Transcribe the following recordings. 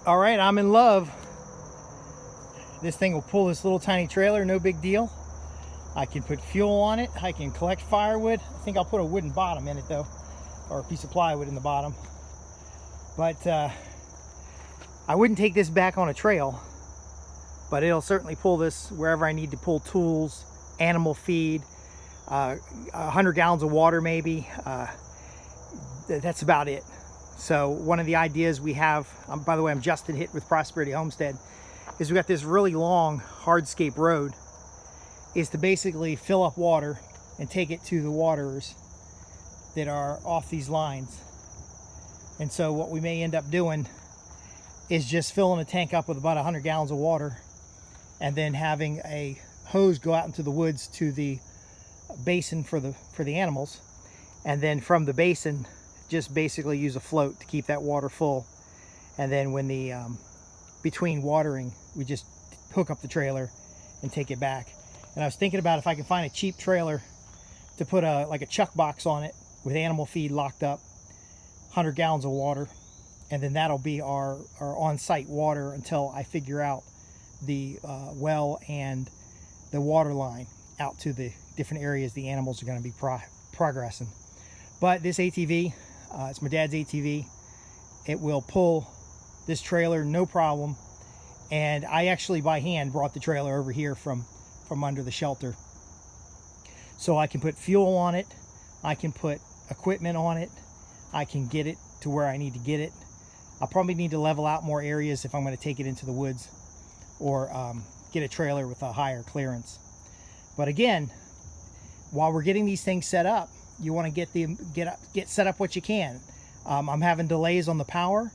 All right, I'm in love. This thing will pull this little tiny trailer, no big deal. I can put fuel on it. I can collect firewood. I think I'll put a wooden bottom in it though, or a piece of plywood in the bottom. But I wouldn't take this back on a trail, but it'll certainly pull this wherever I need to pull tools, animal feed, 100 gallons of water maybe. That's about it. So one of the ideas we have, by the way, I'm Justin Hitt with Prosperity Homestead, is we got this really long hardscape road, is to basically fill up water and take it to the waterers that are off these lines. And so what we may end up doing is just filling a tank up with about 100 gallons of water and then having a hose go out into the woods to the basin for the animals, and then from the basin just basically use a float to keep that water full. And then when the between watering, we just hook up the trailer and take it back. And I was thinking about if I can find a cheap trailer to put like a chuck box on it with animal feed locked up, 100 gallons of water, and then that'll be our on-site water until I figure out the well and the water line out to the different areas the animals are going to be progressing. But this ATV, it's my dad's ATV. It will pull this trailer no problem. And I actually by hand brought the trailer over here from under the shelter. So I can put fuel on it, I can put equipment on it, I can get it to where I need to get it. I'll probably need to level out more areas if I'm going to take it into the woods, or get a trailer with a higher clearance. But again, while we're getting these things set up, you want to get set up what you can. I'm having delays on the power,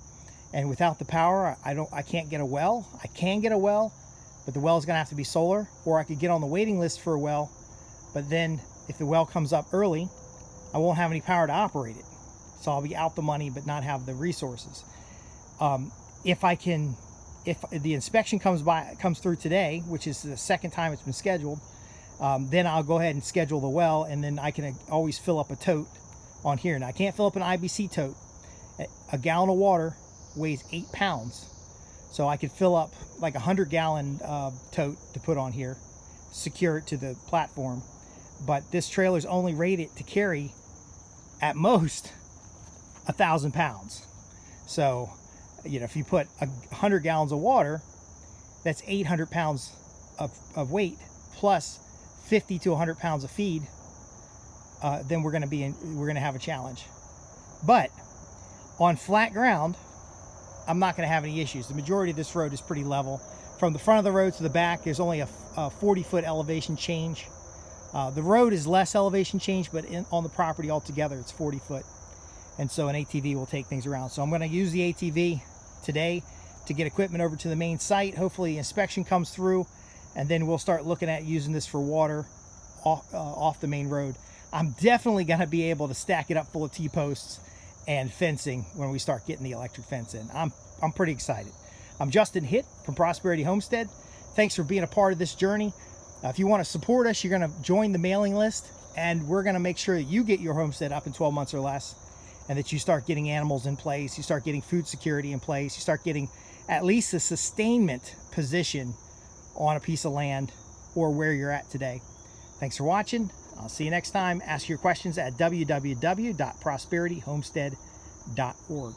and without the power, I can't get a well. I can get a well, but the well is going to have to be solar, or I could get on the waiting list for a well. But then if the well comes up early, I won't have any power to operate it. So I'll be out the money, but not have the resources. If the inspection comes through today, which is the second time it's been scheduled, then I'll go ahead and schedule the well, and then I can always fill up a tote on here. Now I can't fill up an IBC tote. A gallon of water weighs 8 pounds. So I could fill up like a 100-gallon tote to put on here, secure it to the platform. But this trailer is only rated to carry at most 1,000 pounds. So, you know, if you put 100 gallons of water, that's 800 pounds of weight plus 50 to 100 pounds of feed. Then we're going to have a challenge. But on flat ground, I'm not going to have any issues. The majority of this road is pretty level. From the front of the road to the back, there's only a 40-foot elevation change. The road is less elevation change, but on the property altogether, it's 40 foot. And so an ATV will take things around. So I'm going to use the ATV today to get equipment over to the main site. Hopefully inspection comes through, and then we'll start looking at using this for water off the main road. I'm definitely going to be able to stack it up full of T-posts and fencing when we start getting the electric fence in. I'm pretty excited. I'm Justin Hitt from Prosperity Homestead. Thanks for being a part of this journey. If you want to support us, you're going to join the mailing list, and we're going to make sure that you get your homestead up in 12 months or less, and that you start getting animals in place, you start getting food security in place, you start getting at least a sustainment position on a piece of land or where you're at today. Thanks for watching. I'll see you next time. Ask your questions at www.prosperityhomestead.org.